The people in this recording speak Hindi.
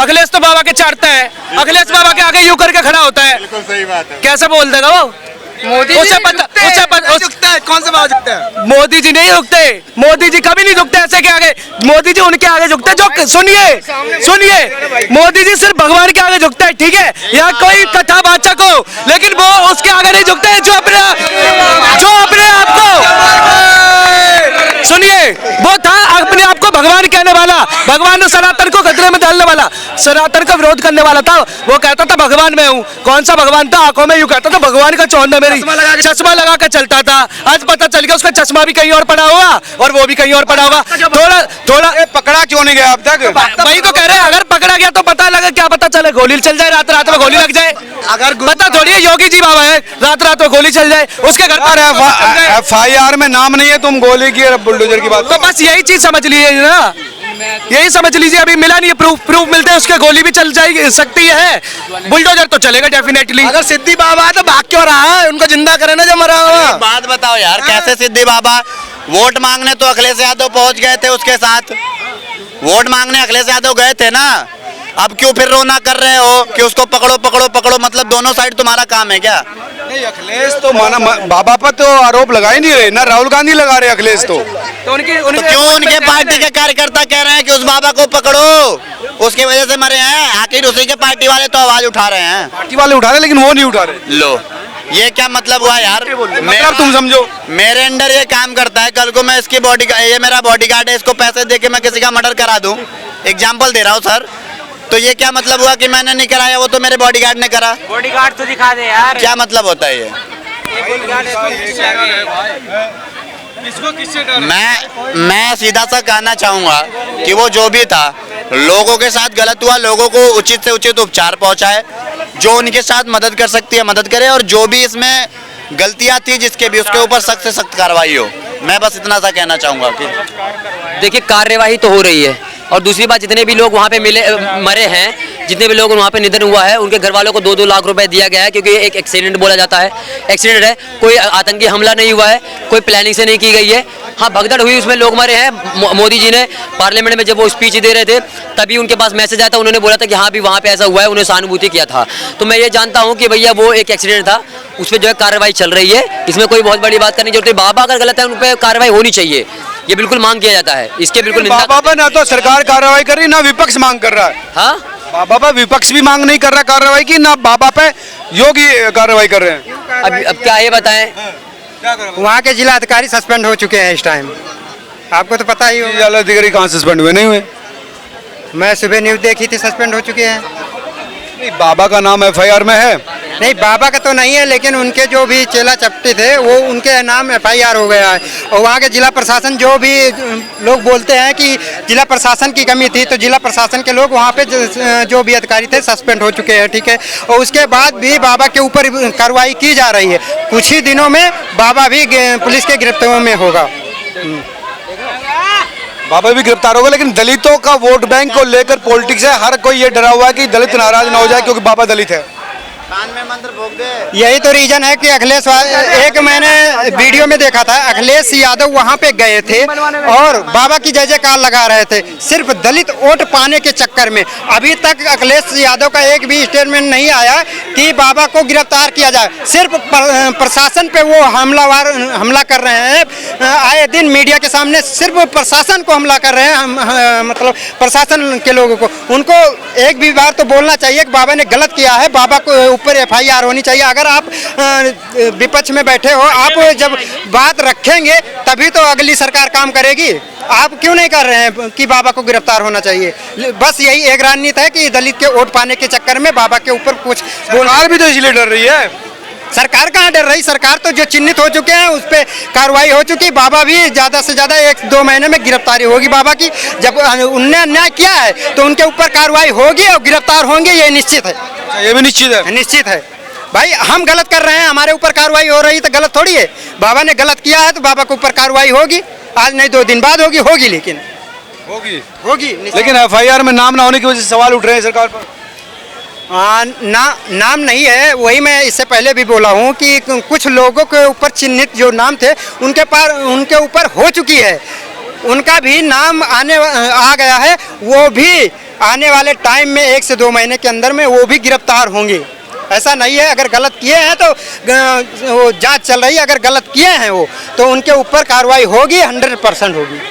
अखिलेश तो बाबा के चाटता है, अखिलेश बाबा के आगे यूं करके खड़ा होता है। बिल्कुल सही बात है। कैसे बोल देगा वो? मोदी उसे पता झुकता है, कौन सा बाबा झुकता है? मोदी जी नहीं झुकते, मोदी जी कभी नहीं झुकते ऐसे के आगे। मोदी जी उनके आगे झुकते जो सुनिए मोदी जी सिर्फ भगवान के आगे झुकता है, ठीक है, या कोई कथावाचक हो, लेकिन वो उसके आगे नहीं झुकते जो अपने आप को सुनिए, वो था अपने आप को भगवान कहने वाला, भगवान सनातन को खतरे में डालने वाला, सनातन का विरोध करने वाला था। वो कहता था भगवान मैं हूँ। कौन सा भगवान था? आंखों में यूं कहता था भगवान का चौन मेरी, चश्मा लगा कर चलता था। आज पता चल गया उसका चश्मा भी कहीं और पड़ा होगा और वो भी कहीं और पड़ा होगा। थोड़ा पकड़ा क्यों नहीं गया अब तक? वही तो कह रहे हैं, अगर पकड़ा गया तो पता लगे, क्या पता चले गोली चल जाए, रात रात में गोली लग जाए। अगर पता थोड़ी है योगी जी बाबा है, रात रात में गोली चल जाए, उसके घर पर FIR में नाम नहीं है, तुम गोली की बुलडोजर की बात। तो बस यही चीज समझ लीजिए ना, यही समझ लीजिए। अभी मिला नहीं है प्रूफ मिलते हैं उसके, गोली भी चल जाएगी सकती है, बुलडोजर तो चलेगा डेफिनेटली। अगर सिद्धि बाबा है तो भाग क्यों रहा है? उनको जिंदा करे ना जो मरा हुआ। बात बताओ यार, कैसे सिद्धि बाबा वोट मांगने तो अखिलेश यादव पहुंच गए थे, उसके साथ वोट मांगने अखिलेश यादव गए थे ना। अब क्यों फिर रोना कर रहे हो कि उसको पकड़ो पकड़ो पकड़ो? मतलब दोनों साइड तुम्हारा काम है क्या? नहीं, अखिलेश तो माना बाबा पर तो आरोप लगा ही नहीं रहे ना, राहुल गांधी लगा रहे अखिलेश तो क्यों उनके पार्टी के कार्यकर्ता कह रहे हैं कि उस बाबा को पकड़ो, उसकी वजह से मरे हैं? आखिर उसी के पार्टी वाले तो आवाज उठा रहे हैं। पार्टी वाले उठा रहे लेकिन वो नहीं उठा रहे। लो, ये क्या मतलब हुआ यार? मतलब तुम समझो, मेरे अंडर ये काम करता है, कल को मैं इसकी ये मेरा बॉडीगार्ड है, इसको पैसे दे के मैं किसी का मर्डर करा दूं, एग्जाम्पल दे रहा हूँ सर, तो ये क्या मतलब हुआ कि मैंने नहीं कराया, वो तो मेरे बॉडीगार्ड ने करा? बॉडीगार्ड तो दिखा दे यार, क्या मतलब होता है ये? मैं सीधा सा कहना चाहूंगा कि वो जो भी था, लोगों के साथ गलत हुआ, लोगों को उचित से उचित उपचार पहुंचाए, जो उनके साथ मदद कर सकती है मदद करे, और जो भी इसमें गलतियां थी जिसके भी, उसके ऊपर सख्त से सख्त कार्रवाई हो। मैं बस इतना सा कहना चाहूंगा कि देखिए कार्यवाही तो हो रही है, और दूसरी बात जितने भी लोग वहाँ पे मरे हैं, जितने भी लोग वहाँ पे निधन हुआ है, उनके घर वालों को 2-2 लाख रुपए दिया गया है, क्योंकि एक एक्सीडेंट बोला जाता है, एक्सीडेंट है, कोई आतंकी हमला नहीं हुआ है, कोई प्लानिंग से नहीं की गई है। हाँ, भगदड़ हुई, उसमें लोग मरे हैं। मोदी जी ने पार्लियामेंट में जब वो स्पीच दे रहे थे तभी उनके पास मैसेज आया था, उन्होंने बोला था कि हाँ भी वहाँ पे ऐसा हुआ है, उन्हें सहानुभूति किया था। तो मैं ये जानता हूँ कि भैया वो एक एक्सीडेंट था, उस पर जो है कार्रवाई चल रही है, इसमें कोई बहुत बड़ी बात करने की जरूरत नहीं। बाबा अगर गलत है उन पर कार्रवाई होनी चाहिए, ये बिल्कुल मांग किया जाता है, इसके बिल्कुल बाबा पर ना तो सरकार कार्रवाई कर रही, ना विपक्ष मांग कर रहा है। हाँ, बाबा पर विपक्ष भी मांग नहीं कर रहा कार्रवाई की, ना बाबा पे योगी कार्रवाई कर रहे हैं। अब क्या ये बताएं? वहाँ के जिला अधिकारी सस्पेंड हो चुके हैं इस टाइम, आपको तो पता ही होगा। जिला अधिकारी कहाँ सस्पेंड हुए? नहीं हुए। मैं सुबह न्यूज़ देखी थी, सस्पेंड हो चुके हैं। नहीं, बाबा का नाम FIR में है? नहीं, बाबा का तो नहीं है, लेकिन उनके जो भी चेला चपटे थे वो उनके नाम FIR हो गया है। और वहाँ के जिला प्रशासन, जो भी लोग बोलते हैं कि जिला प्रशासन की कमी थी, तो जिला प्रशासन के लोग वहाँ पे जो भी अधिकारी थे सस्पेंड हो चुके हैं, ठीक है। और उसके बाद भी बाबा के ऊपर कार्रवाई की जा रही है। कुछ ही दिनों में बाबा भी पुलिस के गिरफ्तार में होगा। बाबा भी गिरफ्तार होगा, लेकिन दलितों का वोट बैंक को लेकर पॉलिटिक्स है, हर कोई ये डरा हुआ है कि दलित नाराज ना हो जाए क्योंकि बाबा दलित है। कान में मंत्र फूंक दे। यही तो रीजन है कि अखिलेश, एक मैंने वीडियो में देखा था, अखिलेश यादव वहां पे गए थे और बाबा की जय जयकार लगा रहे थे, सिर्फ दलित वोट पाने के चक्कर में। अभी तक अखिलेश यादव का एक भी स्टेटमेंट नहीं आया कि बाबा को गिरफ्तार किया जाए। सिर्फ प्रशासन पे वो हमला कर रहे हैं। आए दिन मीडिया के सामने सिर्फ प्रशासन को हमला कर रहे हैं, मतलब प्रशासन के लोगों को। उनको एक भी बार तो बोलना चाहिए कि बाबा ने गलत किया है, बाबा को ऊपर FIR होनी चाहिए। अगर आप विपक्ष में बैठे हो, आप जब बात रखेंगे तभी तो अगली सरकार काम करेगी। आप क्यों नहीं कर रहे हैं कि बाबा को गिरफ्तार होना चाहिए? बस यही एक रणनीति है कि दलित के वोट पाने के चक्कर में बाबा के ऊपर कुछ सरकार भी तो इसलिए डर रही है। सरकार कहाँ डर रही? सरकार तो जो चिन्हित हो चुके हैं उस पर कार्रवाई हो चुकी। बाबा भी ज़्यादा से ज़्यादा 1-2 महीने में गिरफ्तारी होगी बाबा की। जब उनने अन्याय किया है तो उनके ऊपर कार्रवाई होगी और गिरफ्तार होंगे, ये निश्चित है। ये भी निश्चित है? निश्चित है भाई। हम गलत कर रहे हैं, हमारे ऊपर कार्रवाई हो रही तो गलत थोड़ी है। बाबा ने गलत किया है तो बाबा के ऊपर कार्रवाई होगी, आज नहीं 2 दिन बाद होगी, लेकिन होगी। लेकिन FIR में नाम ना होने की वजह से सवाल उठ रहे हैं सरकार पर। नाम नहीं है, वही मैं इससे पहले भी बोला हूँ कि कुछ लोगों के ऊपर चिन्हित जो नाम थे उनके ऊपर हो चुकी है, उनका भी नाम आ गया है, वो भी आने वाले टाइम में 1 से 2 महीने के अंदर में वो भी गिरफ्तार होंगे। ऐसा नहीं है, अगर गलत किए हैं तो वो जांच चल रही है, अगर गलत किए हैं वो तो उनके ऊपर कार्रवाई होगी, 100% होगी।